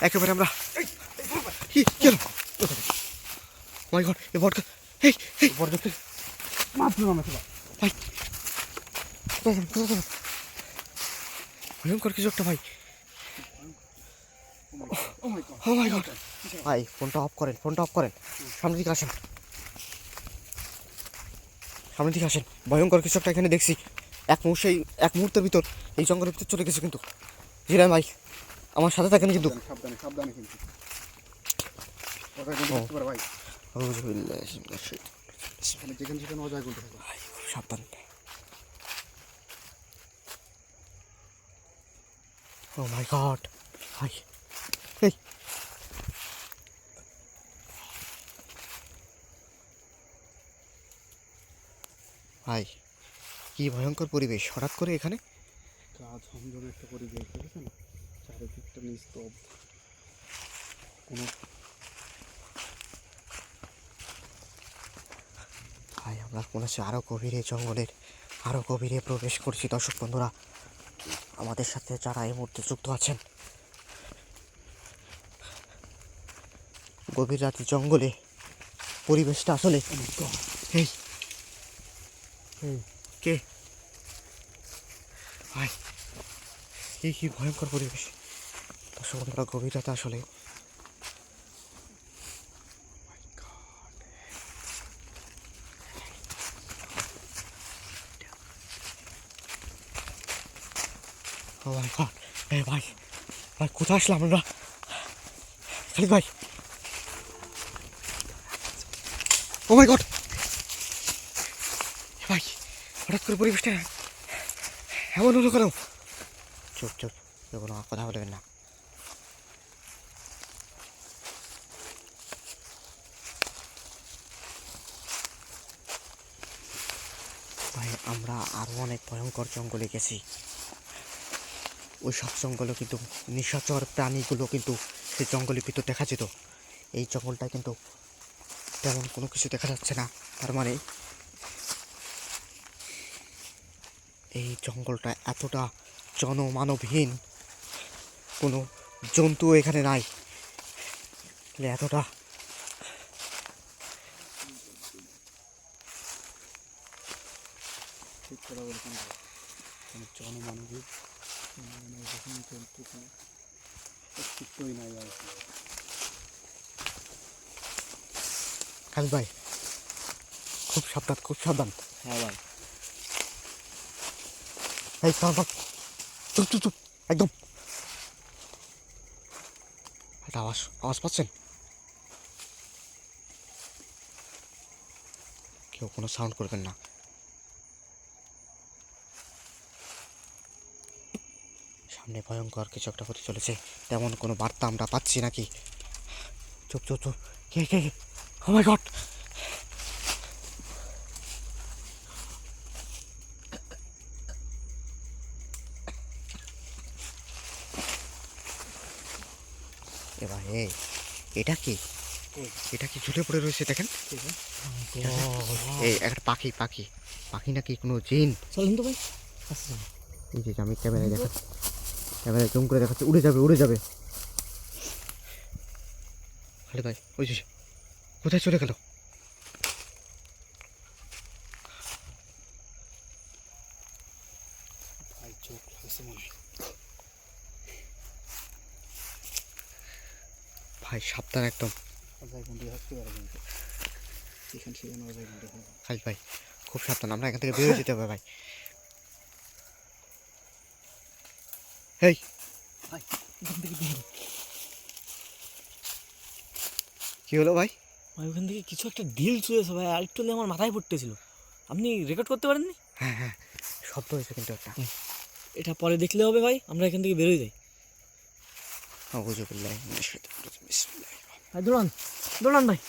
একেবারে আমরা কি হলো মাই গড এ বড় এই এই বড় দেখতে মাত্র নামে ভাই ভয়ঙ্কর কিছু একটা ভাই। ও মাই গড ভাই ফোনটা অফ করেন, ফোনটা অফ করেন। সামনের দিকে আসেন, সামনের দিকে আসেন। ভয়ঙ্কর কিছু একটা এখানে দেখছি। এক মুহূর্তের ভিতর এই জঙ্গলের ভিতর চলে গেছে কিন্তু। জিরান ভাই আমার সাথে থাকেন কিন্তু। সাবধানে কিন্তু ভাই যেখানে সেখানে অজয় করতে থাকো ভাই খুব সাবধান। ও মাই গড ভাই এই ভাই কি ভয়ঙ্কর পরিবেশ হঠাৎ করে এখানে। ঝমঝম একটা পরিবেশ দেখেছেন, চারিদিকটা নিস্তব্ধ, কোনো ভাই আমরা মনে হচ্ছে আরও গভীরে জঙ্গলের আরও গভীরে প্রবেশ করছি। দর্শক বন্ধুরা আমাদের সাথে যারা এই মুহূর্তে যুক্ত আছেন, গভীর রাতে জঙ্গলে পরিবেশটা আসলে এই কে ভাই এই কি ভয়ঙ্কর পরিবেশ। দর্শক বন্ধুরা গভীর রাতে আসলে ও মাই গড এই ভাই ভাই কোথায় আসলাম আমরা খালিদ ভাই। ও মাই গড ভাই হঠাৎ করে পরিবেশটা এমন হলো কেন। চুপ চুপ কোনো কথা বলবেন না। ভাই আমরা আরও অনেক ভয়ঙ্কর জঙ্গলে গেছি। ওই সব জঙ্গলে কিন্তু নিশাচর প্রাণীগুলো কিন্তু সেই জঙ্গলের ভিতর দেখা যেত। এই জঙ্গলটা কিন্তু তেমন কোনো কিছু দেখা যাচ্ছে না। তার মানে এই জঙ্গলটা এতটা জনমানবহীন, কোনো জন্তু এখানে নাই। এতটা ঠিক করা বলছেন, জনমানবিক জন্তু কোনো অস্তিত্বই নাই আর কি। খালিদ ভাই খুব সাবধান, খুব সাবধান। হ্যাঁ ভাই এই চুপ চুপ চুপ একদম। একটা আওয়াজ আওয়াজ পাচ্ছেন? কেউ কোনো সাউন্ড করবেন না। সামনে ভয়ঙ্কর কিছু একটা হতে চলেছে, তেমন কোনো বার্তা আমরা পাচ্ছি নাকি। চুপ চুপ চুপ কে কে ও মাই গড এবার এটা কি, এটা কি ঝুলে পড়ে রয়েছে দেখেন। এই একটা পাখি পাখি পাখি নাকি কোনো জিন। চলেন তো ভাই, এই যে আমি ক্যামেরায় দেখাচ্ছি, ক্যামেরায় জুম করে দেখাচ্ছি, উড়ে যাবে উড়ে যাবে। আরে ভাই ওই যে কোথায় চলে গেল। ভাই চোখ লাগছে মনে হয়। ভাই সাবধান একদম। অজয় গুন্ডি থাকতে পারে কিন্তু এখান সেখানে অজয় গুন্ডি থাকবে। খালিদ ভাই খুব সাবধান, আমরা এখান থেকে বেরিয়ে যেতে হবে ভাই। এই ভাই এখান থেকে দেখি কি হলো ভাই? ভাই ওখান থেকে কিছু একটা ঢিল ছুঁয়েছে ভাই, আরেকটু হলে আমার মাথায় পড়তেছিল। আপনি রেকর্ড করতে পারেননি? হ্যাঁ হ্যাঁ শব্দ হয়েছে কিন্তু একটা। এটা পরে দেখলে হবে ভাই, আমরা এখান থেকে বেরোই যাই। আউযু বিল্লাহি মিনাশ শাইতানির রাজিম, বিসমিল্লাহির ভাই দৌড়ান দৌড়ান ভাই।